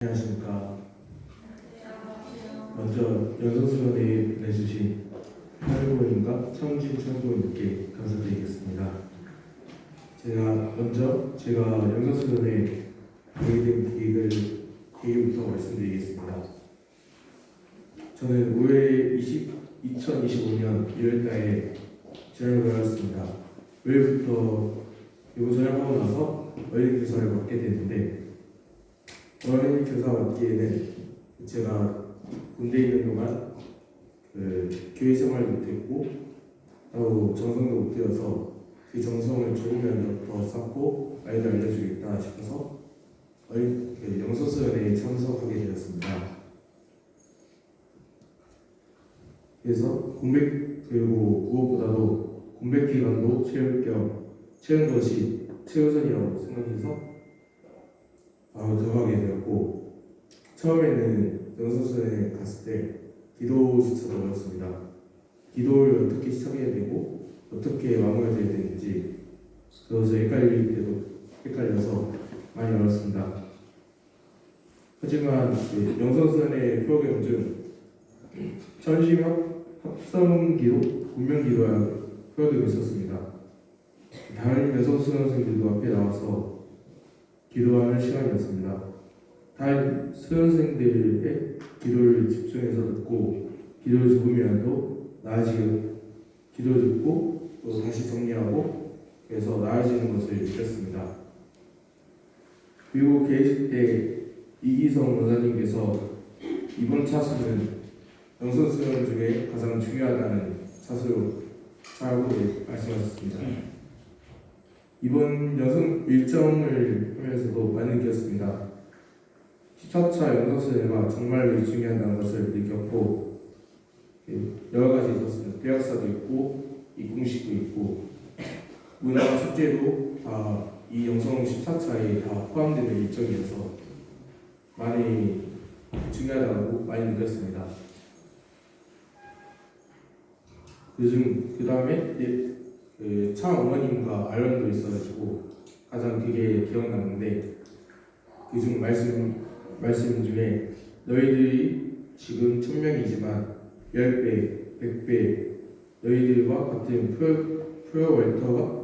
안녕하십니까. 먼저 연소수련회 내주신 하늘고인과 청진 청고인께 감사드리겠습니다. 제가 연소수련회 하게 된 계기부터 말씀드리겠습니다. 저는 2025년 1월달에 전역을 받았습니다. 5일부터 이번 전역하고 나서 어린이 교사를 맡게 됐는데, 어린이 교사 맡기에는 제가 군대에 있는 동안 교회 생활도 못했고 또 정성도 못 들여서 그 정성을 조금이라도 더 쌓고 아이들 알려주겠다 싶어서 영서수련회에 참석하게 되었습니다. 그래서 그리고 무엇보다도 공백 기간도 채운 것이 최우선이라고 생각해서 바로 들어가게 되었고, 처음에는 영서수련회에 갔을 때 기도조차도 어렵습니다. 기도를 어떻게 시작해야 되고 어떻게 마무리해야 되는지 그것을 헷갈려서 많이 어렵습니다. 하지만 영서수련회 프로그램 중 천심 합성기도, 군명기도라는 프로그램이 있었습니다. 다른 여성수련생들도 앞에 나와서 기도하는 시간이었습니다. 다른 수련생들의 기도를 집중해서 듣고 기도를 조금이라도 기도를 듣고 또 다시 정리하고 그래서 나아지는 것을 느꼈습니다. 그리고 개회식 때 이기성 원사님께서 이번 차수는 영서수련 중에 가장 중요하다는 차수로 말씀하셨습니다. 이번 여성 일정을 하면서도 많이 느꼈습니다. 14차 영서수련회가 정말로 중요하다는 것을 느꼈고, 여러 가지 있었습니다. 대학사도 있고 이공식도 있고 문화 축제도 다 이 영성 14차에 다 포함되는 일정이어서 많이 중요하다고 많이 느꼈습니다. 그 다음에 차 어머님과 아련도 있어가지고 가장 그게 기억나는데, 그중 말씀 중에 너희들이 지금 1000명이지만 10배, 100배 너희들과 같은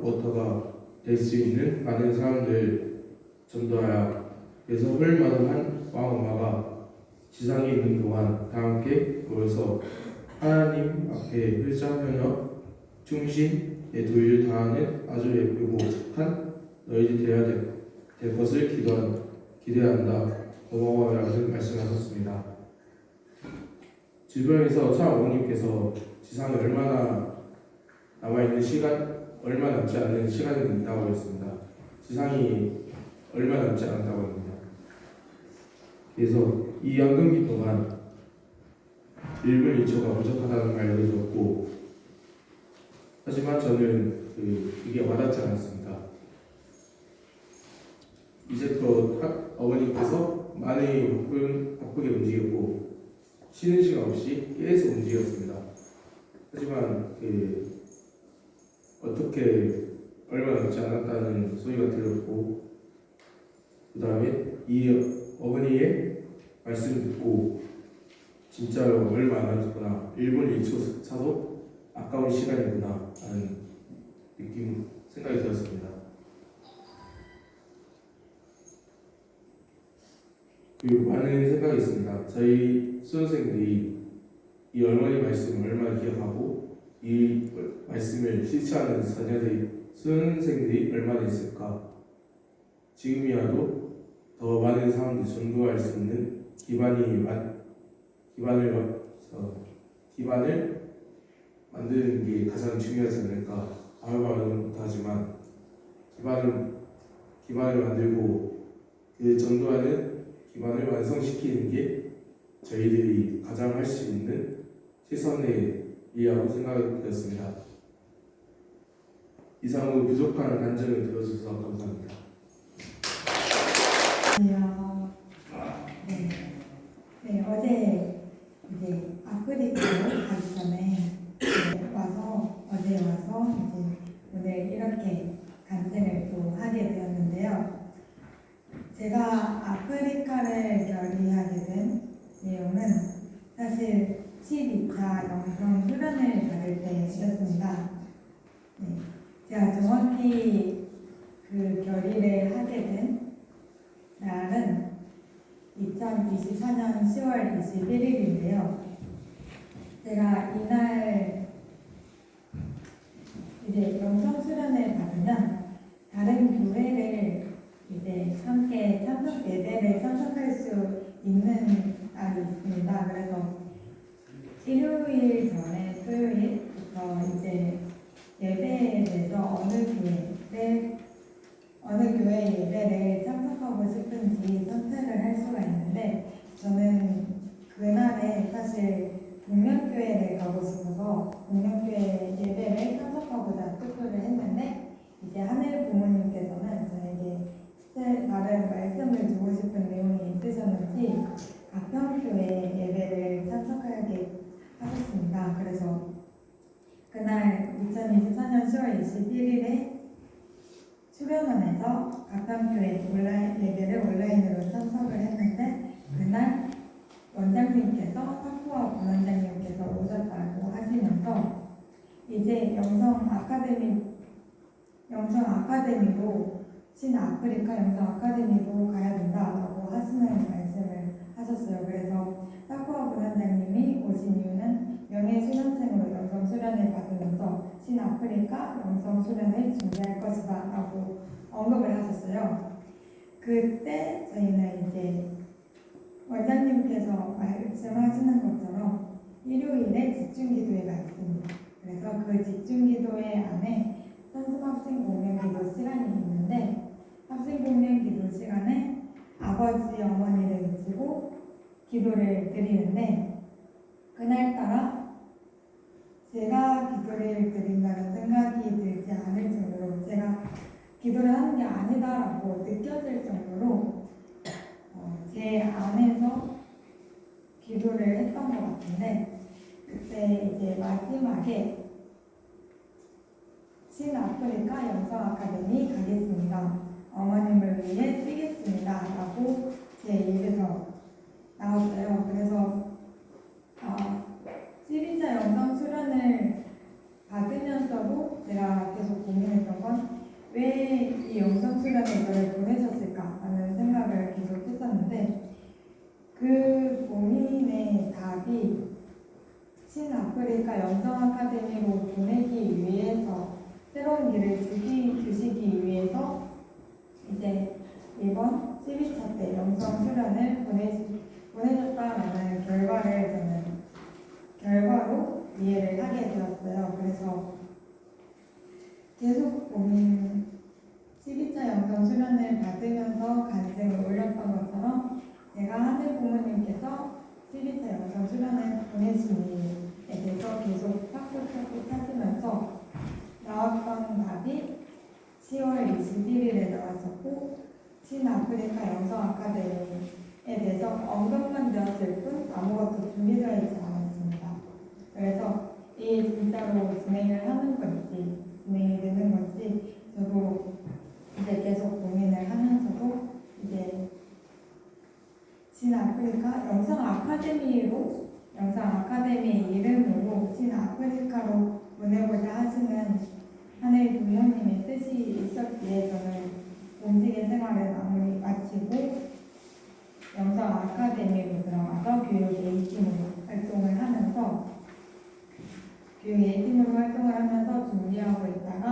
워터가 될 수 있는 많은 사람들 전도하라. 그래서 홀마다한 왕엄마가 지상에 있는 동안 다 함께 모여서 하나님 앞에 흘자 현역 충신의 도리를 다하는 아주 예쁘고 착한 너희들이 되어야 될 것을 기대한다. 고마워라고 말씀하셨습니다. 주변에서 차 어머님께서 지상에 얼마 남지 않는 시간이 있다고 했습니다. 지상이 얼마 남지 않았다고 합니다. 그래서 이 양금기 동안 1분 1초가 부족하다는 말도 들었고, 하지만 저는 그게 와닿지 않았습니다. 이제부터 어머니께서 많이 바쁘게 움직였고 쉬는 시간 없이 계속 움직였습니다. 하지만 어떻게 얼마 남지 않았다는 소리가 들렸고, 그 다음에 이 어머니의 말씀을 듣고 진짜로 얼마 안 남았구나, 1분 1초 차도 아까운 시간이구나 하는 생각이 들었습니다. 그리고 많은 생각이 있습니다. 저희 수험생들이 이 어머니 말씀을 얼마나 기억하고 이 말씀을 실천하는 수험생들이 얼마나 있을까. 지금이라도 더 많은 사람들이 전도할 수 있는 기반을 만드는 게 가장 중요하지 않을까. 말은 못하지만 기반을 만들고 그 전도하는 기반을 완성시키는 게 저희들이 가장 할 수 있는 최선의 일이라고 생각이 되었습니다. 이상으로 부족한 간증을 들어주셔서 감사합니다. 어제 이제 아프리카로 가기 전에 어제 와서 이제 오늘 이렇게 간증을 또 하게 되었는데요. 제가 아프리카를 사실 12차 영성 수련을 받을 때였습니다. 네, 제가 정확히 그 결의를 하게 된 날은 2024년 10월 21일인데요. 제가 이날 이제 영성 수련을 받으면 다른 교회를 이제 함께 예배를 참석할 수 있는 날이 있습니다. 그래서 일요일 전에 토요일부터 이제 예배에 대해서 어느 교회 예배를 참석하고 싶은지 선택을 할 수가 있는데, 저는 그날에 사실 동명교회를 가고 싶어서 동명교회 예배를 참석하고자 투표를 했는데, 이제 하늘 부모님께서는 저에게 다른 말씀을 주고 싶은 내용이 있으셨는지 가평교회 예배를 참석하게 하셨습니다. 그래서 그날 2024년 10월 21일에 수련원에서 가평교회 예배를 온라인으로 참석을 했는데, 그날 원장님께서 사쿠아 원장님께서 오셨다고 하시면서 이제 영성 아카데미로 신아프리카 영성 아카데미로 가야 된다라고 하시는 말씀을 하셨어요. 그래서 사쿠아 원장님이 오신 이유는 명예 수련생으로 영성 수련을 받으면서 신아프리카 영성 수련을 준비할 것이다라고 언급을 하셨어요. 그때 저희는 이제 원장님께서 말씀하시는 것처럼 일요일에 집중기도회가 있습니다. 그래서 그 집중기도회 안에 선습학생 공명기도 시간이 있는데, 학생 공명기도 시간에 아버지 어머니를 외치고 기도를 드리는데, 그날따라 제가 기도를 드린다는 생각이 들지 않을 정도로, 제가 기도를 하는 게 아니다라고 느껴질 정도로 제 안에서 기도를 했던 것 같은데, 그때 이제 마지막에 신아프리카 영성 아카데미 가겠습니다. 어머님을 위해 뛰겠습니다. 라고 제 입에서 나왔어요. 그래서 12차 영성 수련을 받으면서도 제가 계속 고민했던 건 왜 이 영성 수련에 저를 보내셨을까 라는 생각을 계속 했었는데, 그 고민의 답이 신아프리카 영성 아카데미로 보내기 위해서, 새로운 길을 주시기 위해서 이제 이번 12차 때 영성 수련을 보내줬다라는 결과로 이해를 하게 되었어요. 그래서 계속 12차 영성 수련을 받으면서 간증을 올렸던 것처럼, 제가 하늘 부모님께서 12차 영성 수련을 보내신 이유에 대해서 계속 찾고 찾으면서 나왔던 답이 10월 21일에 나왔었고, 신아프리카 영성 아카데미에 대해서 언급만 되었을 뿐 아무것도 준비되어 있지 않았습니다. 그래서 이게 진짜로 진행을 하는 건지 진행이 되는 건지 저도 이제 계속 고민을 하면서도 이제 신아프리카 영성 아카데미 이름으로 신아프리카로 보내고자 하시는 하늘 부모님의 뜻이 있었기에, 저는 공직의 생활을 마치고 영성 아카데미로 들어가서 교육 A팀으로 활동을 하면서 준비하고 있다가,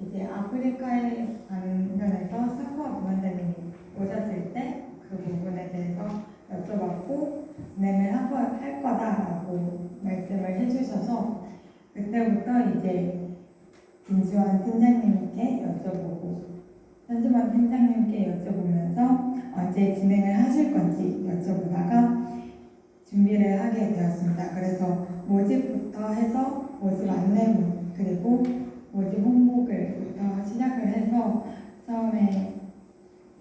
이제 아프리카에 관련해서 사쿠아 부원장님이 오셨을 때 그 부분에 대해서 여쭤봤고 진행을 할 거다라고 말씀을 해주셔서, 그때부터 이제 김지원 팀장님께 여쭤보면서 언제 진행을 하실 건지 여쭤보다가 준비를 하게 되었습니다. 그래서 모집부터 해서 모집 안내문, 그리고 모집 홍보글부터 시작을 해서 처음에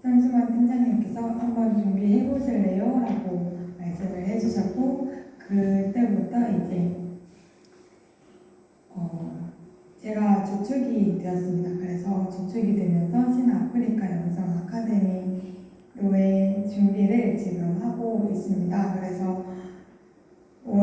선수만 팀장님께서 한번 준비해 보실래요? 라고 말씀을 해주셨고, 그때부터 이제 제가 주축이 되었습니다. 그래서 주축이 되면서 신아프리카 영성 아카데미로의 준비를 지금 하고 있습니다. 그래서 5월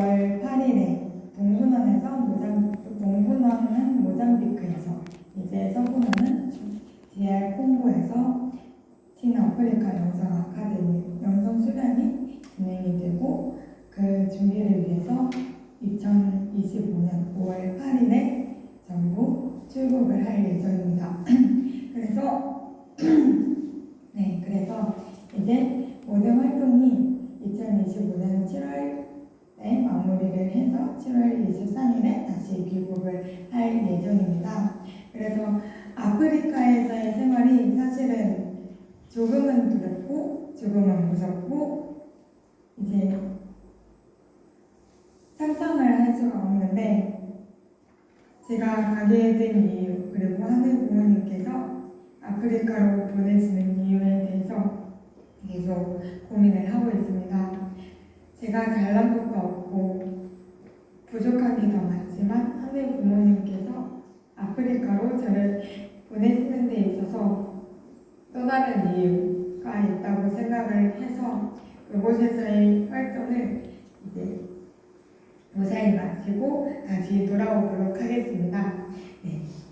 아프리카 영성 아카데미 영성 수련이 진행이 되고 그 준비를 위해서 2025년 5월 8일에 전부 출국을 할 예정입니다. 그래서 그래서 이제 모든 활동이 2025년 7월에 마무리를 해서 7월 23일에 다시 귀국을 할 예정입니다. 그래서 아프리카에서의 생활이 사실은 조금은 두렵고 조금은 무섭고 이제 상상을 할 수가 없는데 제가 가게 된 이유 그리고 하늘 부모님께서 아프리카로 보내시는 이유에 대해서 계속 고민을 하고 있습니다. 제가 잘난 것도 없고 부족한 게 더 많지만 하늘 부모님께서 아프리카로 저를 보내시는 데 있어서 또 다른 이유가 있다고 생각을 해서 그곳에서의 활동을 이제 무사히 마치고 다시 돌아오도록 하겠습니다.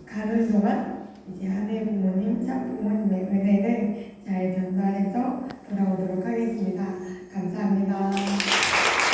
가는 동안 이제 하늘 부모님, 참 부모님의 은혜를 잘 전달해서 돌아오도록 하겠습니다.